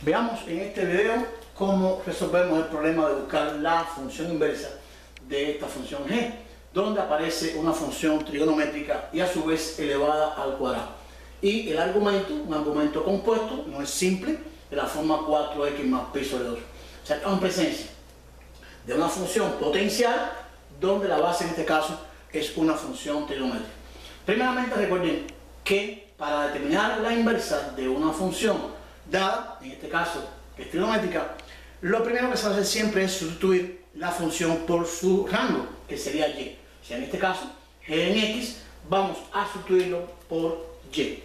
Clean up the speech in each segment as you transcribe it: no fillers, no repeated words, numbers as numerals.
Veamos en este video cómo resolvemos el problema de buscar la función inversa de esta función g, donde aparece una función trigonométrica y a su vez elevada al cuadrado. Y el argumento, un argumento compuesto, no es simple, de la forma 4x más pi sobre 2. O sea, estamos en presencia de una función potencial donde la base en este caso es una función trigonométrica. Primeramente recuerden que para determinar la inversa de una función dada, en este caso que es trigonométrica, lo primero que se hace siempre es sustituir la función por su rango, que sería y. O sea, en este caso, g en x, vamos a sustituirlo por y. G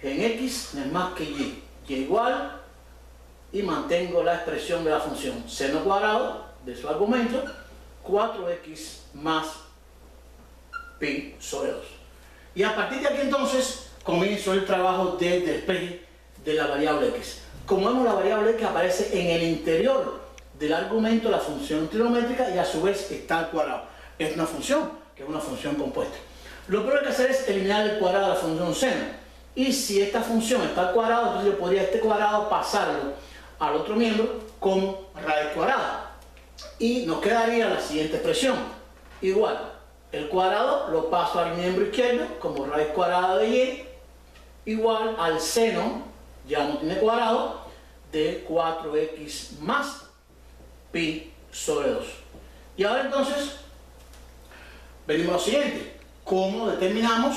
en x no es más que y. Y igual, y mantengo la expresión de la función seno cuadrado de su argumento, 4x más pi sobre 2. Y a partir de aquí entonces comienzo el trabajo de despeje de la variable x. Como vemos, la variable x aparece en el interior del argumento, la función trigonométrica, y a su vez está al cuadrado. Es una función que es una función compuesta. Lo primero que hay que hacer es eliminar el cuadrado de la función seno. Y si esta función está al cuadrado, entonces yo podría este cuadrado pasarlo al otro miembro como raíz cuadrada. Y nos quedaría la siguiente expresión. Igual, el cuadrado lo paso al miembro izquierdo como raíz cuadrada de y, igual al seno, ya no tiene cuadrado, de 4x más pi sobre 2. Y ahora entonces, venimos a lo siguiente. ¿Cómo determinamos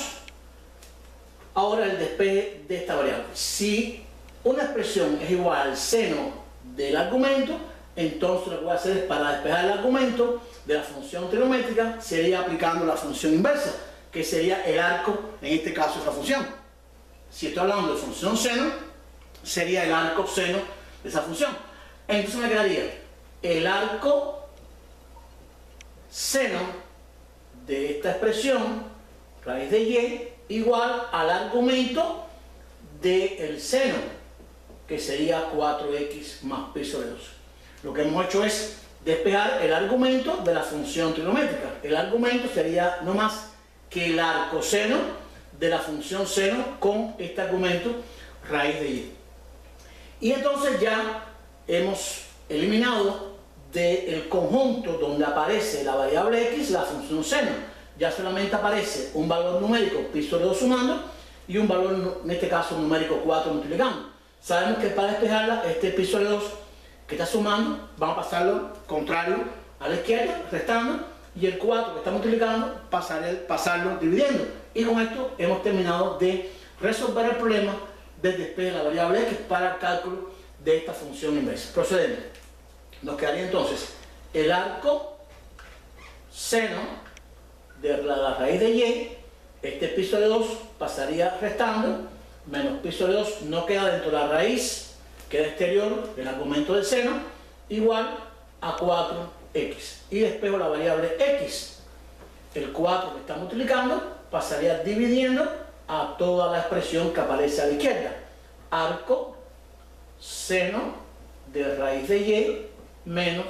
ahora el despeje de esta variable? Si una expresión es igual al seno del argumento, entonces lo que voy a hacer es, para despejar el argumento de la función trigonométrica, sería aplicando la función inversa, que sería el arco, en este caso, de esa función. Si estoy hablando de función seno, sería el arco seno de esa función. Entonces me quedaría el arco seno de esta expresión, raíz de y, igual al argumento del seno, que sería 4x más pi sobre 2. Lo que hemos hecho es despejar el argumento de la función trigonométrica. El argumento sería no más que el arco seno de la función seno con este argumento raíz de y. Y entonces ya hemos eliminado del conjunto donde aparece la variable x la función seno. Ya solamente aparece un valor numérico pi sobre 2 sumando y un valor, en este caso numérico 4 multiplicando. Sabemos que para despejarla, este pi sobre 2 que está sumando, vamos a pasarlo contrario a la izquierda, restando, y el 4 que está multiplicando, pasarlo dividiendo. Y con esto hemos terminado de resolver el problema del despeje de la variable x para el cálculo de esta función inversa. Procedemos. Nos quedaría entonces el arco seno de la raíz de y, este pi sobre 2 pasaría restando, menos pi sobre 2 no queda dentro de la raíz, queda exterior del argumento del seno, igual a 4x. Y despejo la variable x. El 4 que está multiplicando pasaría dividiendo a toda la expresión que aparece a la izquierda. Arco seno de raíz de y menos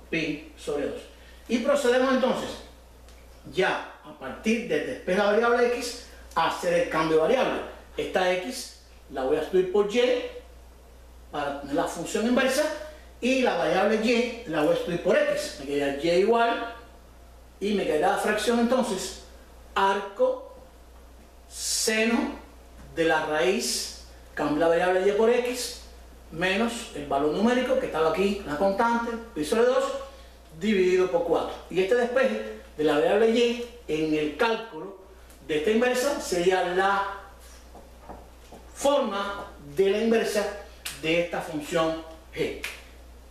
pi sobre 2. Y procedemos entonces, ya a partir del despeje de la variable x, a hacer el cambio de variable. Esta x la voy a sustituir por y para tener la función inversa, y la variable y la voy a sustituir por x. Me queda y igual, y me quedará la fracción entonces arco seno de la raíz, cambio la variable y por x, menos el valor numérico que estaba aquí, la constante, pi sobre 2, dividido por 4. Y este despeje de la variable y en el cálculo de esta inversa sería la forma de la inversa de esta función g.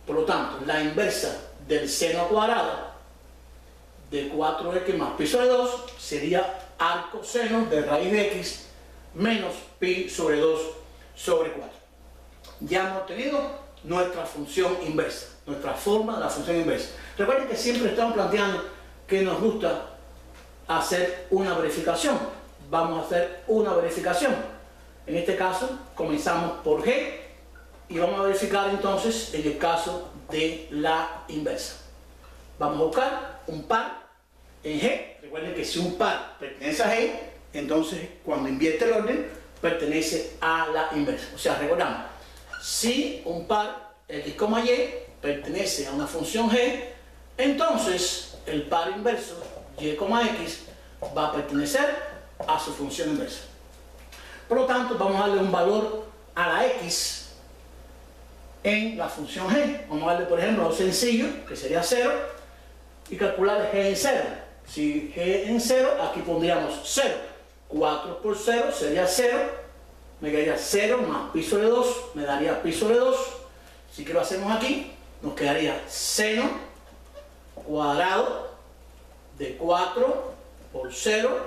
Por lo tanto, la inversa del seno cuadrado de 4x más pi sobre 2 sería arco seno de raíz de x menos pi sobre 2 sobre 4. Ya hemos obtenido nuestra función inversa, nuestra forma de la función inversa. Recuerden que siempre estamos planteando que nos gusta hacer una verificación. Vamos a hacer una verificación. En este caso, comenzamos por g y vamos a verificar entonces en el caso de la inversa. Vamos a buscar un par en g. Recuerden que si un par pertenece a g, entonces cuando invierte el orden, pertenece a la inversa. O sea, recordamos, Si un par x, y pertenece a una función g, entonces el par inverso y, x va a pertenecer a su función inversa. Por lo tanto, vamos a darle un valor a la x en la función g. Vamos a darle, por ejemplo, algo sencillo, que sería 0, y calcular g en 0. Si g en 0, aquí pondríamos 0. 4 por 0 sería 0. Me quedaría 0 más pi sobre 2, me daría pi sobre 2. Si que lo hacemos aquí, nos quedaría seno cuadrado de 4 por 0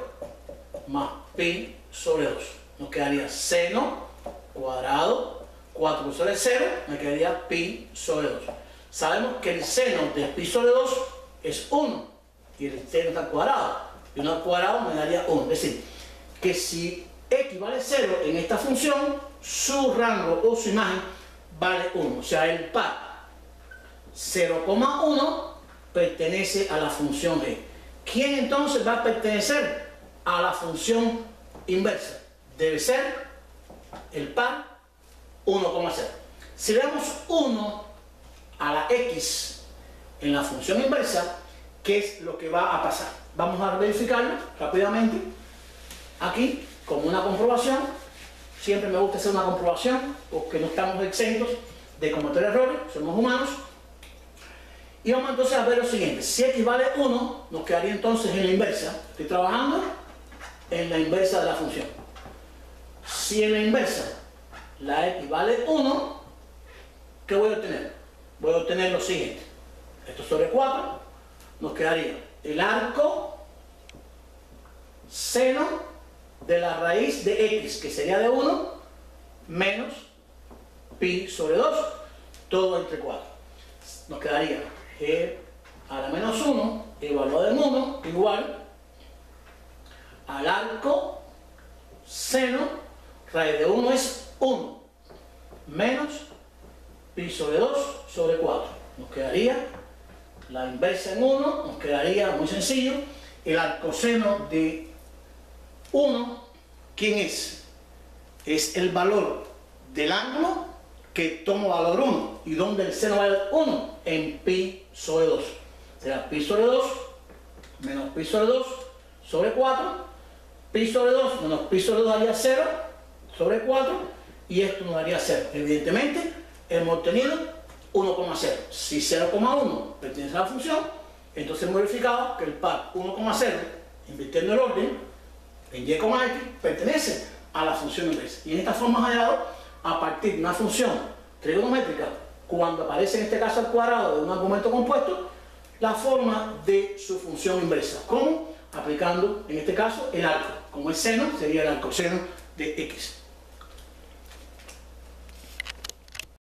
más pi sobre 2. Nos quedaría seno cuadrado, 4 por sobre 0, me quedaría pi sobre 2. Sabemos que el seno de pi sobre 2 es 1 y el seno está al cuadrado. Y 1 al cuadrado me daría 1. Es decir, que si x vale 0 en esta función, su rango o su imagen vale 1. O sea, el par 0,1 pertenece a la función g. ¿Quién entonces va a pertenecer a la función inversa? Debe ser el par 1,0. Si le damos 1 a la x en la función inversa, ¿qué es lo que va a pasar? Vamos a verificarlo rápidamente. Aquí, como una comprobación, siempre me gusta hacer una comprobación porque no estamos exentos de cometer errores, somos humanos. Y vamos entonces a ver lo siguiente: si x vale 1, nos quedaría entonces en la inversa. Estoy trabajando en la inversa de la función. Si en la inversa la x vale 1, ¿qué voy a obtener? Voy a obtener lo siguiente: esto sobre 4, nos quedaría el arco seno de la raíz de x, que sería de 1, menos pi sobre 2, todo entre 4. Nos quedaría g a la menos 1, evaluado en 1, igual al arco seno, raíz de 1 es 1, menos pi sobre 2 sobre 4. Nos quedaría la inversa en 1, nos quedaría muy sencillo, el arcoseno de 1, ¿quién es? Es el valor del ángulo que toma valor 1. ¿Y dónde el seno vale 1? En pi sobre 2. Será pi sobre 2 menos pi sobre 2 sobre 4. Pi sobre 2 menos pi sobre 2 daría 0 sobre 4. Y esto nos daría 0. Evidentemente, hemos obtenido 1,0. Si 0,1 pertenece a la función, entonces hemos verificado que el par 1,0, invirtiendo el orden, en y, x pertenece a la función inversa. Y en esta forma hemos hallado, a partir de una función trigonométrica, cuando aparece en este caso al cuadrado de un argumento compuesto, la forma de su función inversa. ¿Cómo? Aplicando en este caso el arco. Como es seno, sería el arcoseno de x.